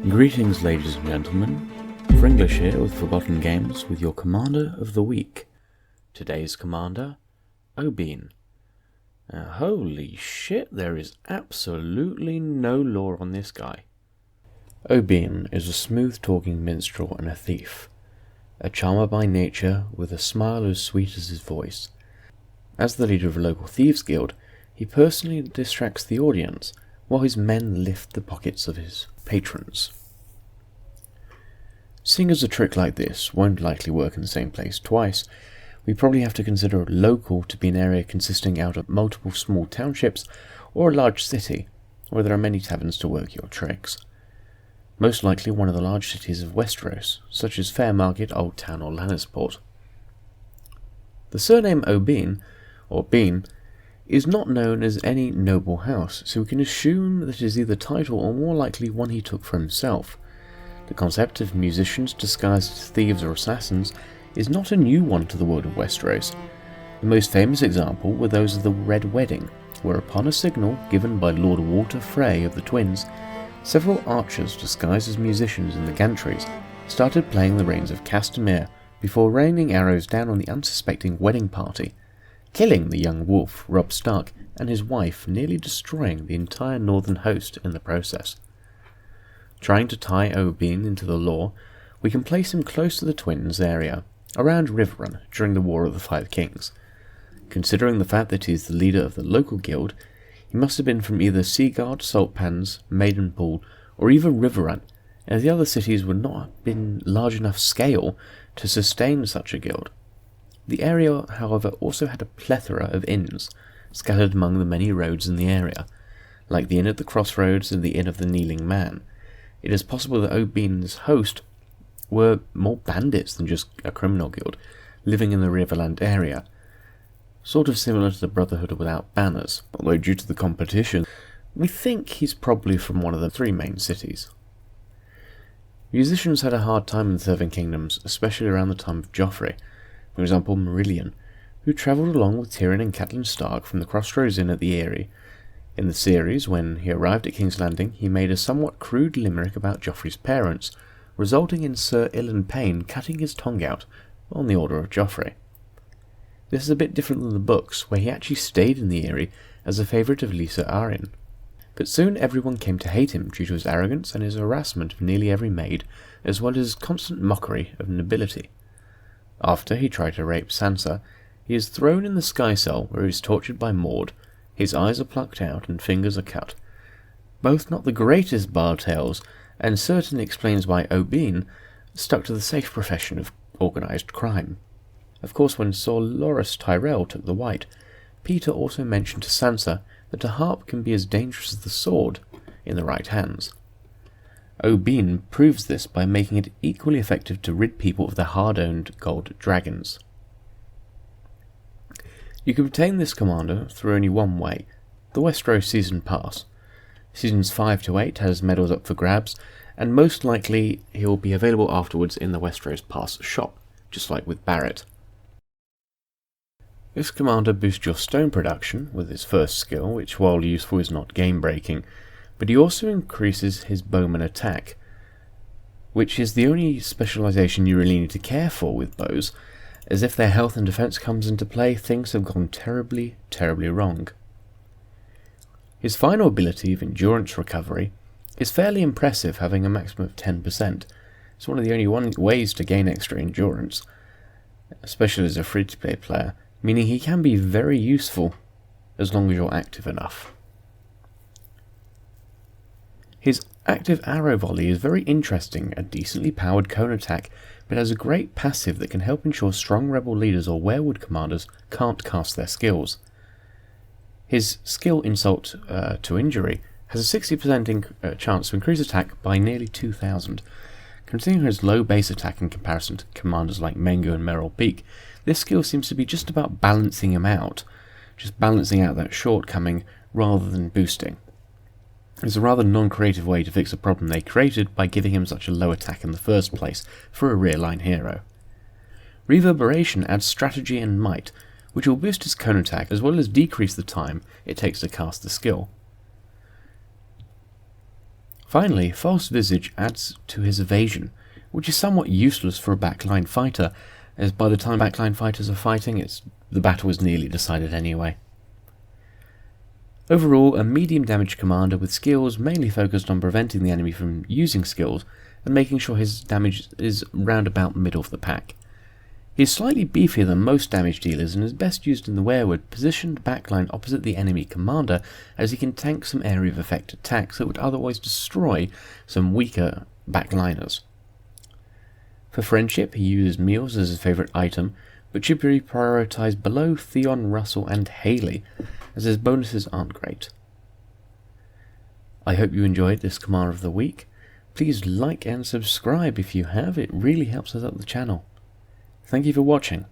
Greetings, ladies and gentlemen. Fringlish here with Forgotten Games with your Commander of the Week. Today's Commander, Biehn. Holy shit, there is absolutely no lore on this guy. Biehn is a smooth-talking minstrel and a thief. A charmer by nature with a smile as sweet as his voice. As the leader of a local thieves guild, he personally distracts the audience while his men lift the pockets of his patrons. Seeing as a trick like this won't likely work in the same place twice, we probably have to consider local to be an area consisting out of multiple small townships or a large city, where there are many taverns to work your tricks. Most likely one of the large cities of Westeros, such as Fairmarket, Old Town or Lannisport. The surname Biehn, or Biehn, is not known as any noble house, so we can assume that it is either title or more likely one he took for himself. The concept of musicians disguised as thieves or assassins is not a new one to the world of Westeros. The most famous example were those of the Red Wedding, where upon a signal given by Lord Walter Frey of the Twins, several archers disguised as musicians in the gantries started playing the Rains of Castamere before raining arrows down on the unsuspecting wedding party, killing the young wolf Robb Stark and his wife, nearly destroying the entire northern host in the process. Trying to tie Biehn into the lore, we can place him close to the Twins area, around Riverrun during the War of the Five Kings. Considering the fact that he is the leader of the local guild, he must have been from either Seaguard, Saltpans, Maidenpool, or even Riverrun, as the other cities would not have been large enough scale to sustain such a guild. The area, however, also had a plethora of inns, scattered among the many roads in the area, like the Inn at the Crossroads and the Inn of the Kneeling Man. It is possible that Bihn's host were more bandits than just a criminal guild, living in the Riverland area, sort of similar to the Brotherhood without banners, although due to the competition, we think he's probably from one of the three main cities. Musicians had a hard time in the Seven Kingdoms, especially around the time of Joffrey. For example, Marillion, who travelled along with Tyrion and Catelyn Stark from the Crossroads Inn at the Eyrie. In the series, when he arrived at King's Landing, he made a somewhat crude limerick about Joffrey's parents, resulting in Sir Ilan Payne cutting his tongue out on the order of Joffrey. This is a bit different than the books, where he actually stayed in the Eyrie as a favourite of Lysa Arryn. But soon everyone came to hate him due to his arrogance and his harassment of nearly every maid, as well as his constant mockery of nobility. After he tried to rape Sansa, he is thrown in the Sky Cell, where he is tortured by Maud. His eyes are plucked out and fingers are cut. Both not the greatest bard tales, and certainly explains why Biehn stuck to the safe profession of organised crime. Of course, when Sir Loras Tyrell took the White, Peter also mentioned to Sansa that a harp can be as dangerous as the sword in the right hands. Biehn proves this by making it equally effective to rid people of their hard-earned gold dragons. You can obtain this commander through only one way, the Westeros Season Pass. Seasons 5 to 8 has medals up for grabs, and most likely he will be available afterwards in the Westeros Pass shop, just like with Barrett. This commander boosts your stone production with his first skill, which while useful is not game-breaking, but he also increases his bowman attack, which is the only specialisation you really need to care for with bows, as if their health and defence comes into play, things have gone terribly, terribly wrong. His final ability of endurance recovery is fairly impressive, having a maximum of 10%. It's one of the only ways to gain extra endurance, especially as a free-to-play player, meaning he can be very useful as long as you're active enough. His active arrow volley is very interesting, a decently powered cone attack, but has a great passive that can help ensure strong rebel leaders or werewood commanders can't cast their skills. His skill Insult to Injury has a 60% chance to increase attack by nearly 2,000. Considering his low base attack in comparison to commanders like Mengo and Merrill Peak, this skill seems to be just about balancing him out, just balancing out that shortcoming rather than boosting. It's a rather non-creative way to fix a problem they created by giving him such a low attack in the first place for a rear-line hero. Reverberation adds strategy and might, which will boost his cone attack as well as decrease the time it takes to cast the skill. Finally, False Visage adds to his evasion, which is somewhat useless for a backline fighter, as by the time backline fighters are fighting, the battle is nearly decided anyway. Overall, a medium damage commander with skills mainly focused on preventing the enemy from using skills and making sure his damage is round about middle of the pack. He is slightly beefier than most damage dealers and is best used in the weirwood positioned backline opposite the enemy commander, as he can tank some area of effect attacks that would otherwise destroy some weaker backliners. For friendship, he uses meals as his favourite item, but should be prioritised below Theon, Russell and Haley, as his bonuses aren't great. I hope you enjoyed this Commander of the Week. Please like and subscribe if you have, it really helps us out the channel. Thank you for watching.